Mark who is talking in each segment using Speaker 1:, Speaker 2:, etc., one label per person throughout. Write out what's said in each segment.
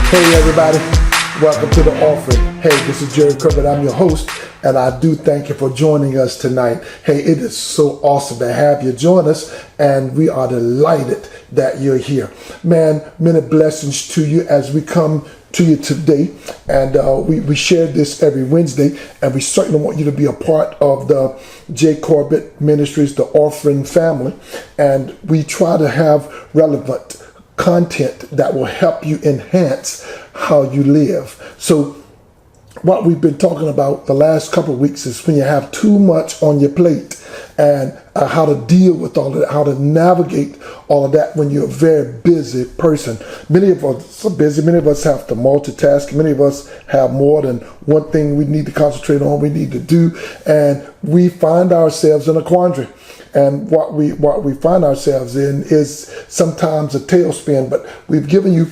Speaker 1: Hey everybody, welcome to The Offering. Hey, this is Jerry Corbett, I'm your host, and I do thank you for joining us tonight. Hey, it is so awesome to have you join us, and we are delighted that you're here. Man, many blessings to you as we come to you today, and we share this every Wednesday, and we certainly want you to be a part of the J. Corbett Ministries, the Offering family, and we try to have relevant content that will help you enhance how you live. So what we've been talking about the last couple of weeks is when you have too much on your plate, and how to deal with all of that, how to navigate all of that when you're a very busy person. Many of us are busy. Many of us have to multitask. Many of us have more than one thing we need to concentrate on, we need to do, and we find ourselves in a quandary. And what we find ourselves in is sometimes a tailspin, but we've given you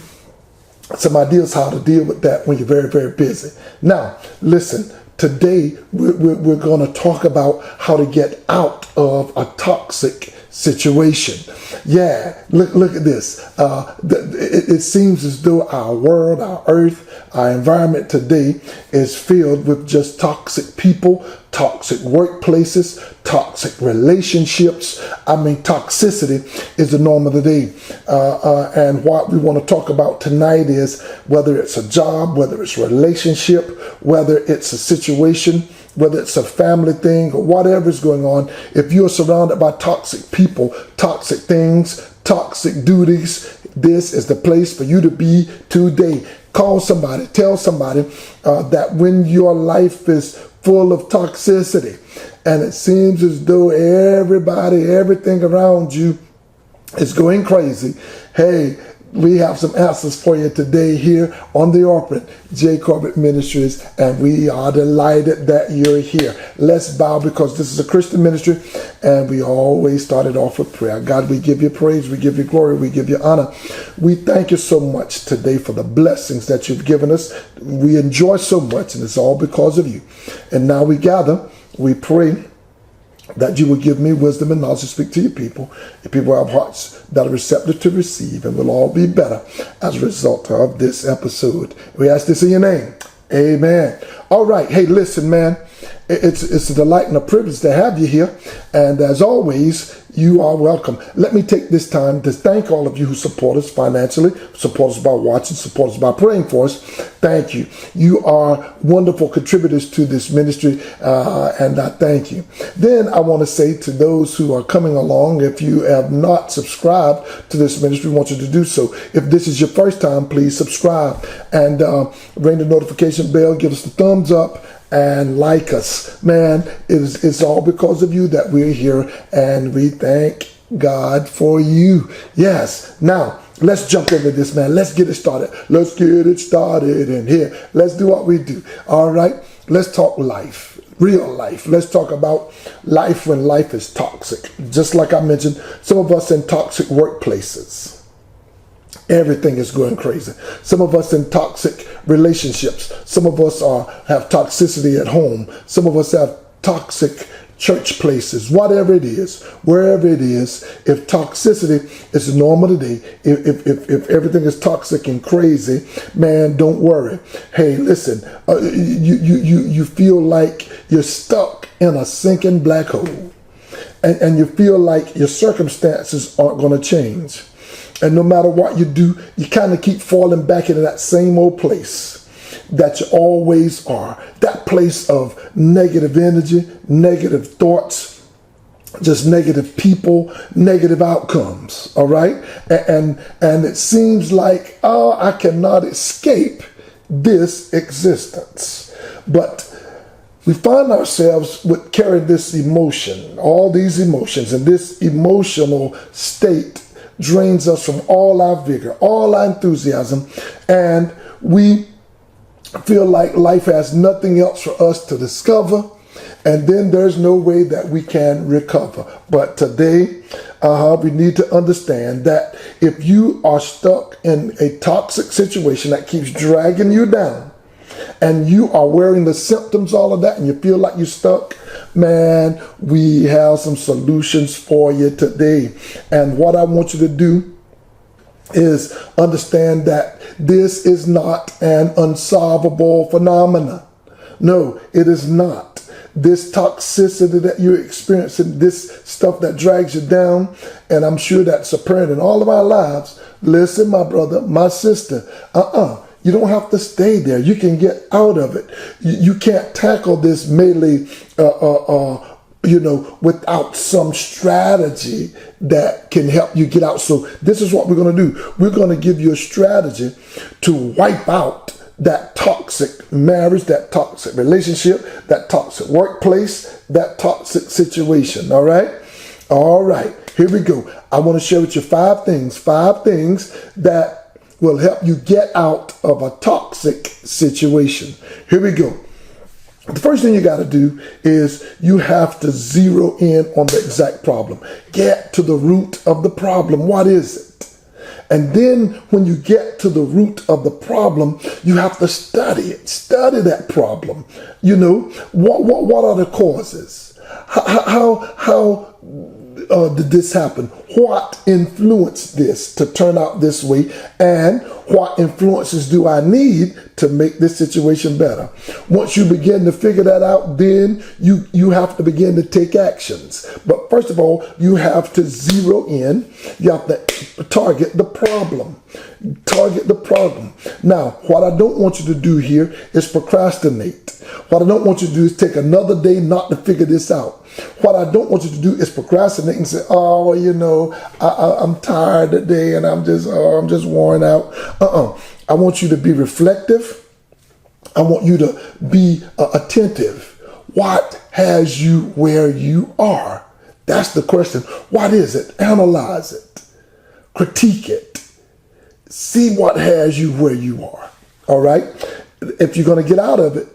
Speaker 1: some ideas how to deal with that when you're very, very busy. Now, listen, today we're going to talk about how to get out of a toxic situation. Yeah, look at this. It seems as though our world, our earth, our environment today is filled with just toxic people, toxic workplaces, toxic relationships. I mean, toxicity is the norm of the day. And what we want to talk about tonight is whether it's a job, whether it's a relationship, whether it's a situation, whether it's a family thing or whatever is going on. If you're surrounded by toxic people, toxic things, toxic duties, this is the place for you to be today. Call somebody, tell somebody that when your life is full of toxicity and it seems as though everything around you is going crazy, hey, we have some answers for you today here on The Offering, J. Corbett Ministries, and we are delighted that you're here. Let's bow, because this is a Christian ministry, and we always started off with prayer. God, we give you praise, we give you glory, we give you honor. We thank you so much today for the blessings that you've given us. We enjoy so much, and it's all because of you. And now we gather, we pray that you will give me wisdom and knowledge to speak to your people. Your people have hearts that are receptive to receive, and we'll all be better as a result of this episode. We ask this in your name. Amen. All right. Hey, listen, man. It's a delight and a privilege to have you here. And as always, you are welcome. Let me take this time to thank all of you who support us financially, support us by watching, support us by praying for us. Thank you. You are wonderful contributors to this ministry, and I thank you. Then I want to say to those who are coming along, if you have not subscribed to this ministry, we want you to do so. If this is your first time, please subscribe and ring the notification bell, give us the thumbs up, and like us. Man, it's all because of you that we're here, and we thank God for you. Yes. Now, let's jump into this, man. Let's get it started. Let's get it started in here. Let's do what we do. All right? Let's talk life. Real life. Let's talk about life when life is toxic. Just like I mentioned, some of us in toxic workplaces. Everything is going crazy. Some of us in toxic relationships. Some of us have toxicity at home. Some of us have toxic church places. Whatever it is, wherever it is, if toxicity is the norm of the day, if everything is toxic and crazy, man, don't worry. Hey, listen, you feel like you're stuck in a sinking black hole, and you feel like your circumstances aren't going to change. And no matter what you do, you kind of keep falling back into that same old place that you always are. That place of negative energy, negative thoughts, just negative people, negative outcomes. All right? And it seems like, I cannot escape this existence. But we find ourselves with carrying this emotion, all these emotions, and this emotional state drains us from all our vigor, all our enthusiasm, and we feel like life has nothing else for us to discover, and then there's no way that we can recover. But today, we need to understand that if you are stuck in a toxic situation that keeps dragging you down, and you are wearing the symptoms, all of that, and you feel like you're stuck, man, we have some solutions for you today. And what I want you to do is understand that This is not an unsolvable phenomenon. No, it is not. This toxicity that you're experiencing, this stuff that drags you down, and I'm sure that's apparent in all of our lives. Listen, my brother, my sister, you don't have to stay there. You can get out of it. You can't tackle this melee, without some strategy that can help you get out. So this is what we're going to do. We're going to give you a strategy to wipe out that toxic marriage, that toxic relationship, that toxic workplace, that toxic situation. All right? All right. Here we go. I want to share with you five things that will help you get out of a toxic situation. Here we go. The first thing you got to do is you have to zero in on the exact problem. Get to the root of the problem. What is it? And then when you get to the root of the problem, you have to study it. Study that problem. You know, what are the causes? How did this happen? What influenced this to turn out this way? And what influences do I need to make this situation better? Once you begin to figure that out, then you have to begin to take actions. But first of all, you have to zero in. You have to target the problem. Target the problem. Now, what I don't want you to do here is procrastinate. What I don't want you to do is take another day not to figure this out. What I don't want you to do is procrastinate and say, "Oh, I'm tired today and I'm just worn out." I want you to be reflective. I want you to be attentive. What has you where you are? That's the question. What is it? Analyze it. Critique it. See what has you where you are. All right? If you're going to get out of it,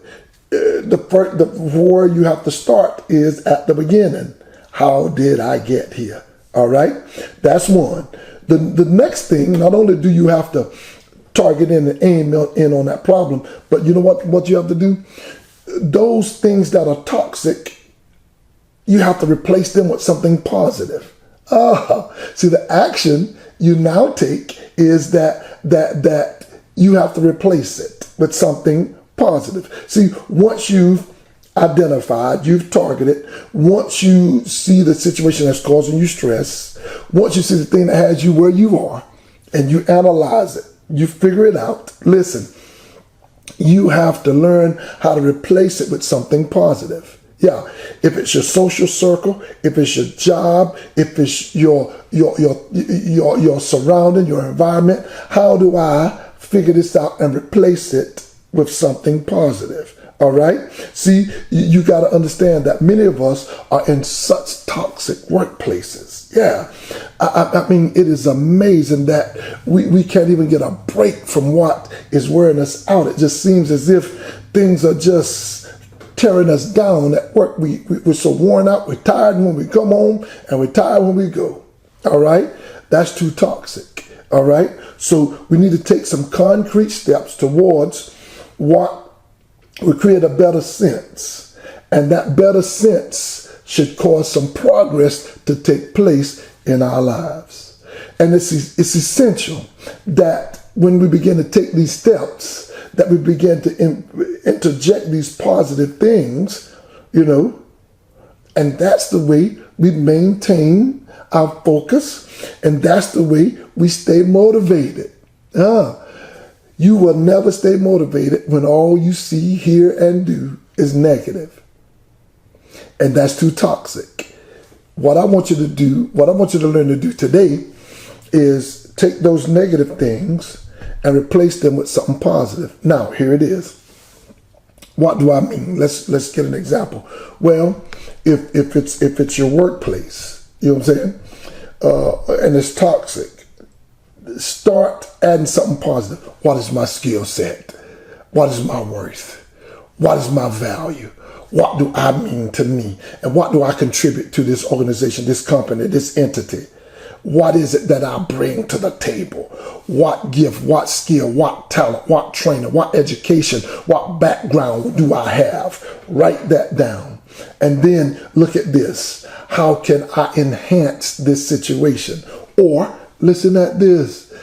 Speaker 1: where you have to start is at the beginning. How did I get here? All right? That's one. The next thing, not only do you have to target in and aim in on that problem, but you know what you have to do? Those things that are toxic, you have to replace them with something positive. See, the action you now take is that you have to replace it with something positive. See, once you've identified, you've targeted, once you see the situation that's causing you stress, once you see the thing that has you where you are, and you analyze it, you figure it out, listen, you have to learn how to replace it with something positive. Yeah, if it's your social circle, if it's your job, if it's your surrounding, your environment, how do I figure this out and replace it with something positive? All right. See, you got to understand that many of us are in such toxic workplaces. Yeah. I mean, it is amazing that we can't even get a break from what is wearing us out. It just seems as if things are just tearing us down at work. We're so worn out. We're tired when we come home and we're tired when we go. All right. That's too toxic. All right. So we need to take some concrete steps towards what will create a better sense. And that better sense should cause some progress to take place in our lives. And it's essential that when we begin to take these steps, that we begin to interject these positive things, and that's the way we maintain our focus, and that's the way we stay motivated. You will never stay motivated when all you see, hear, and do is negative. And that's too toxic. What I want you to do, what I want you to learn to do today is take those negative things and replace them with something positive. Now, here it is. What do I mean? Let's get an example. Well, if it's your workplace, you know what I'm saying? And it's toxic. Start adding something positive. What is my skill set? What is my worth? What is my value? What do I mean to me? And what do I contribute to this organization, this company, this entity? What is it that I bring to the table? What gift, what skill, what talent, what training, what education, what background do I have? Write that down. And then look at this. How can I enhance this situation? Or listen at this.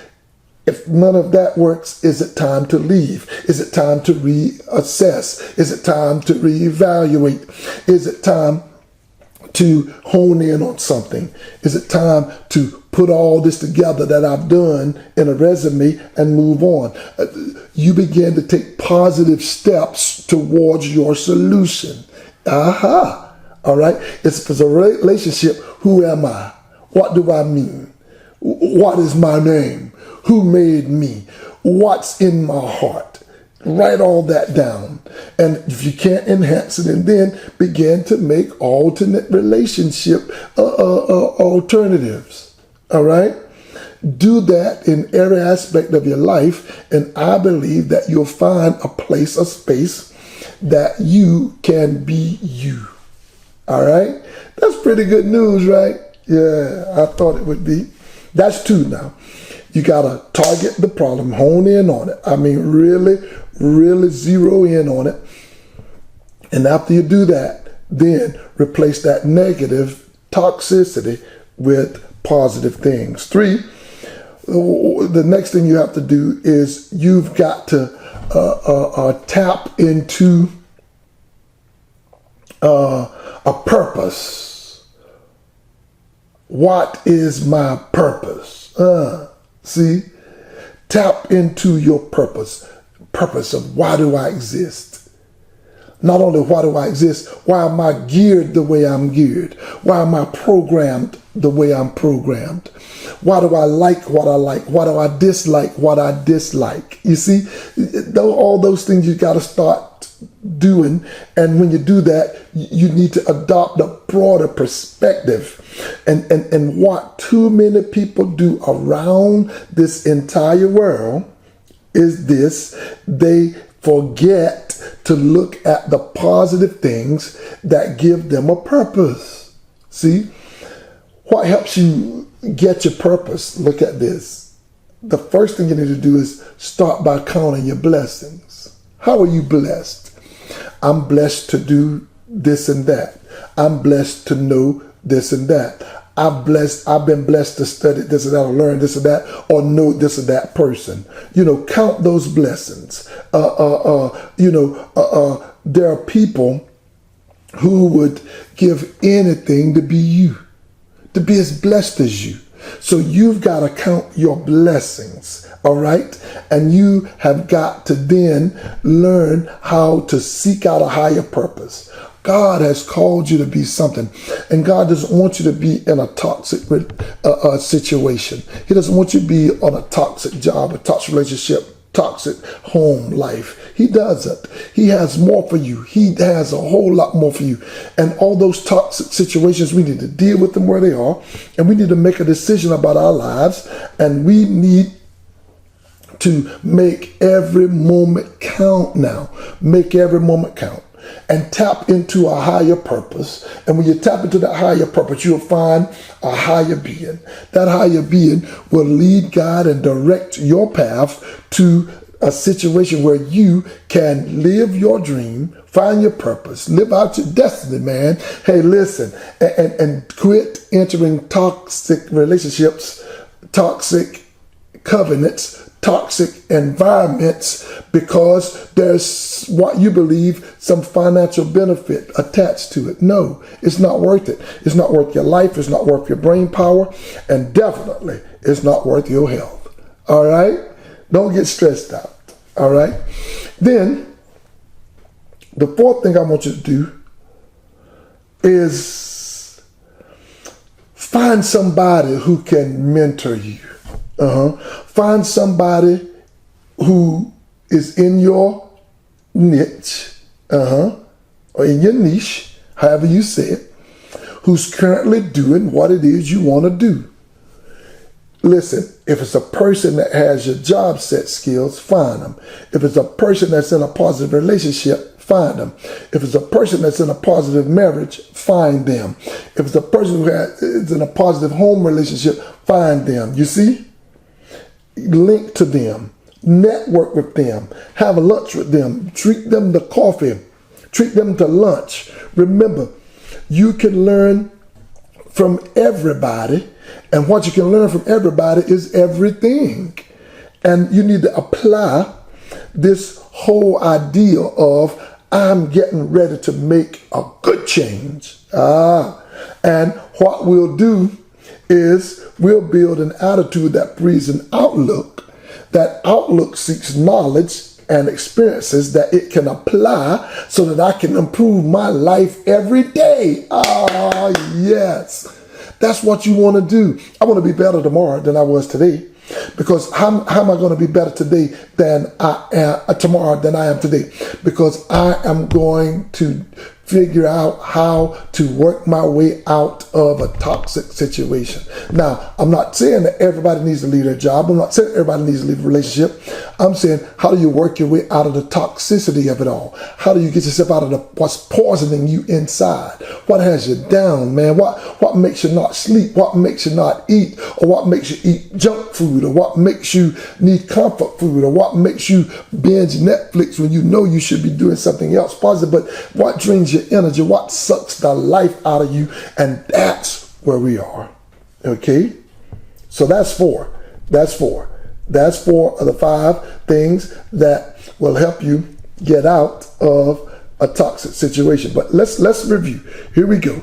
Speaker 1: If none of that works, is it time to leave? Is it time to reassess? Is it time to reevaluate? Is it time to hone in on something? Is it time to put all this together that I've done in a resume and move on? You begin to take positive steps towards your solution. Aha. All right. It's a relationship. Who am I? What do I mean? What is my name? Who made me? What's in my heart? Write all that down. And if you can't enhance it, and then begin to make alternate relationship alternatives. All right? Do that in every aspect of your life, and I believe that you'll find a place, a space that you can be you. All right? That's pretty good news, right? Yeah, I thought it would be. That's two now. You got to target the problem, hone in on it. I mean, really, really zero in on it. And after you do that, then replace that negative toxicity with positive things. 3, the next thing you have to do is you've got to tap into a purpose. What is my purpose? See, tap into your purpose of why do I exist? Not only why do I exist, why am I geared the way I'm geared? Why am I programmed the way I'm programmed? Why do I like what I like? Why do I dislike what I dislike? You see, all those things you got to start doing. And when you do that, you need to adopt a broader perspective. And what too many people do around this entire world is this: they forget to look at the positive things that give them a purpose. See, what helps you get your purpose? Look at this. The first thing you need to do is start by counting your blessings. How are you blessed? I'm blessed to do this and that. I'm blessed to know this and that. I've been blessed to study this and that, or learn this and that, or know this or that person. Count those blessings. There are people who would give anything to be you, to be as blessed as you. So you've got to count your blessings, all right? And you have got to then learn how to seek out a higher purpose. God has called you to be something, and God doesn't want you to be in a toxic situation. He doesn't want you to be on a toxic job, a toxic relationship, toxic home life. He doesn't. He has more for you. He has a whole lot more for you. And all those toxic situations, we need to deal with them where they are, and we need to make a decision about our lives, and we need to make every moment count now. Make every moment count. And tap into a higher purpose. And when you tap into that higher purpose, you'll find a higher being. That higher being will lead, guide, and direct your path to a situation where you can live your dream, find your purpose, live out your destiny, man. Hey, listen, and quit entering toxic relationships, toxic covenants, toxic environments, because there's what you believe some financial benefit attached to it. No, it's not worth it. It's not worth your life. It's not worth your brain power, and definitely it's not worth your health. All right? Don't get stressed out. All right? Then the fourth thing I want you to do is find somebody who can mentor you. Find somebody who is in your niche, or in your niche, however you say it, who's currently doing what it is you want to do. Listen, if it's a person that has your job set skills, find them. If it's a person that's in a positive relationship, find them. If it's a person that's in a positive marriage, find them. If it's a person who is in a positive home relationship, find them. You see? Link to them, network with them, have a lunch with them, treat them to coffee, treat them to lunch. Remember, you can learn from everybody, and what you can learn from everybody is everything. And you need to apply this whole idea of I'm getting ready to make a good change. And what we'll do is we'll build an attitude that breeds an outlook. That outlook seeks knowledge and experiences that it can apply so that I can improve my life every day. Yes. That's what you want to do. I want to be better tomorrow than I was today. Because how am I going to be better today than I am tomorrow than I am today? Because I am going to figure out how to work my way out of a toxic situation. Now, I'm not saying that everybody needs to leave their job. I'm not saying everybody needs to leave a relationship. I'm saying, how do you work your way out of the toxicity of it all? How do you get yourself out of what's poisoning you inside? What has you down, man? What makes you not sleep? What makes you not eat? Or what makes you eat junk food? Or what makes you need comfort food? Or what makes you binge Netflix when you know you should be doing something else positive? But what drains your energy? What sucks the life out of you? And that's where we are. Okay? So that's four. That's four of the 5 things that will help you get out of a toxic situation. But let's review. Here we go.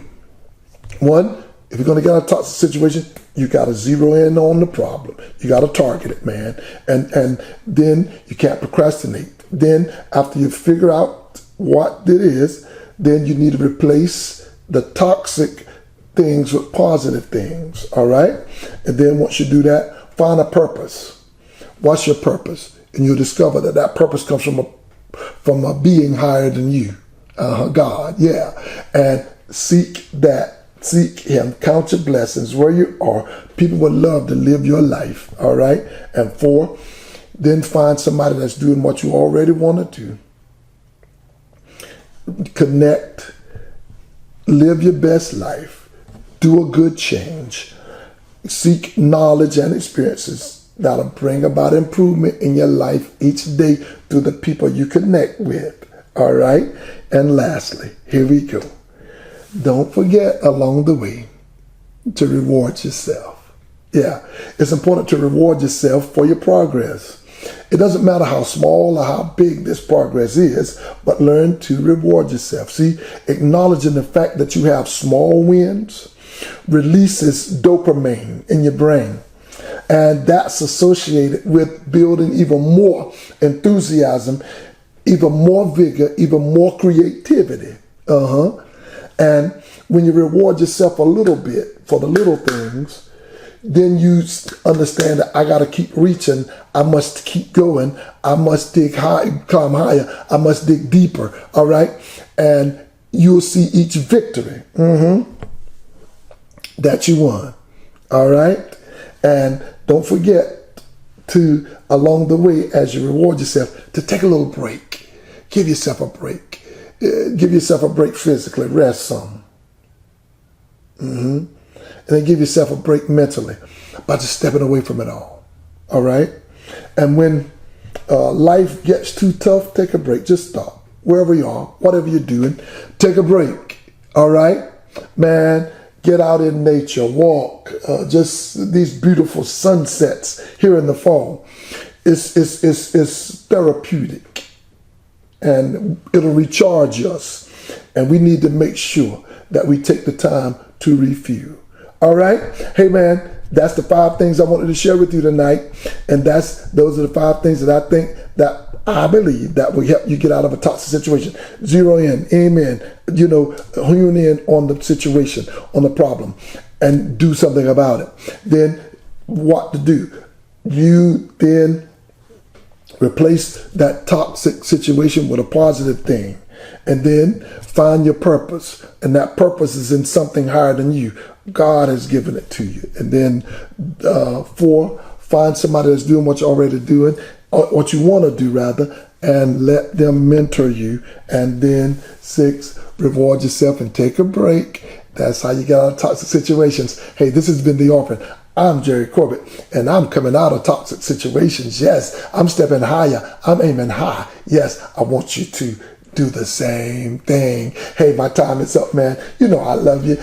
Speaker 1: 1, if you're going to get out of a toxic situation, you got to zero in on the problem. You got to target it, man. And then you can't procrastinate. Then after you figure out what it is, then you need to replace the toxic things with positive things. All right? And then once you do that, find a purpose. What's your purpose? And you'll discover that that purpose comes from a being higher than you, God. Yeah. And seek that. Seek Him. Count your blessings where you are. People would love to live your life. All right. And 4, then find somebody that's doing what you already want to do. Connect. Live your best life. Do a good change. Seek knowledge and experiences that'll bring about improvement in your life each day through the people you connect with. All right? And lastly, here we go. Don't forget along the way to reward yourself. Yeah, it's important to reward yourself for your progress. It doesn't matter how small or how big this progress is, but learn to reward yourself. See, acknowledging the fact that you have small wins releases dopamine in your brain. And that's associated with building even more enthusiasm, even more vigor, even more creativity. And when you reward yourself a little bit for the little things, then you understand that I got to keep reaching. I must keep going. I must dig high, climb higher. I must dig deeper. All right. And you'll see each victory that you won. All right. And don't forget to, along the way, as you reward yourself, to take a little break. Give yourself a break. Give yourself a break physically. Rest some. And then give yourself a break mentally by just stepping away from it all. All right? And when life gets too tough, take a break. Just stop. Wherever you are, whatever you're doing, take a break. All right? Man, get out in nature, walk, just these beautiful sunsets here in the fall. It's therapeutic, and it'll recharge us. And we need to make sure that we take the time to refuel. All right? Hey, man, that's the 5 things I wanted to share with you tonight. And those are the 5 things that I think that I believe that will help you get out of a toxic situation. Zero in, amen. Hone in on the situation, on the problem, and do something about it. Then what to do? You then replace that toxic situation with a positive thing. And then find your purpose. And that purpose is in something higher than you. God has given it to you. And then 4, find somebody that's doing what you're already doing, or what you want to do rather, and let them mentor you. And then 6, reward yourself and take a break. That's how you get out of toxic situations. Hey, this has been The Orphan. I'm Jerry Corbett, and I'm coming out of toxic situations. Yes, I'm stepping higher. I'm aiming high. Yes, I want you to do the same thing. Hey, my time is up, man. You know I love you.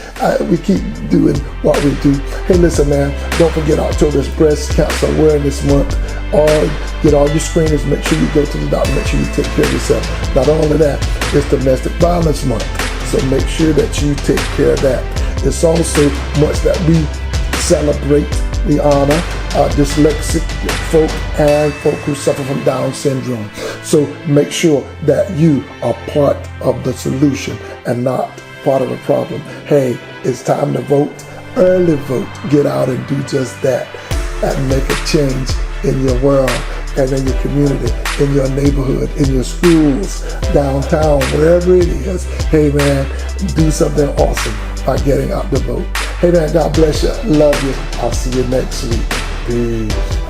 Speaker 1: We keep doing what we do. Hey, listen, man, don't forget October is Breast Cancer Awareness Month. Get all your screenings. Make sure you go to the doctor. Make sure you take care of yourself. Not only that, it's Domestic Violence Month. So make sure that you take care of that. It's also months that we celebrate, we honor dyslexic folk and folk who suffer from Down syndrome. So make sure that you are part of the solution and not part of the problem. Hey, it's time to vote. Early vote. Get out and do just that and make a change in your world and in your community, in your neighborhood, in your schools, downtown, wherever it is. Hey, man, do something awesome by getting out the vote. Hey, man, God bless you. Love you. I'll see you next week. Peace.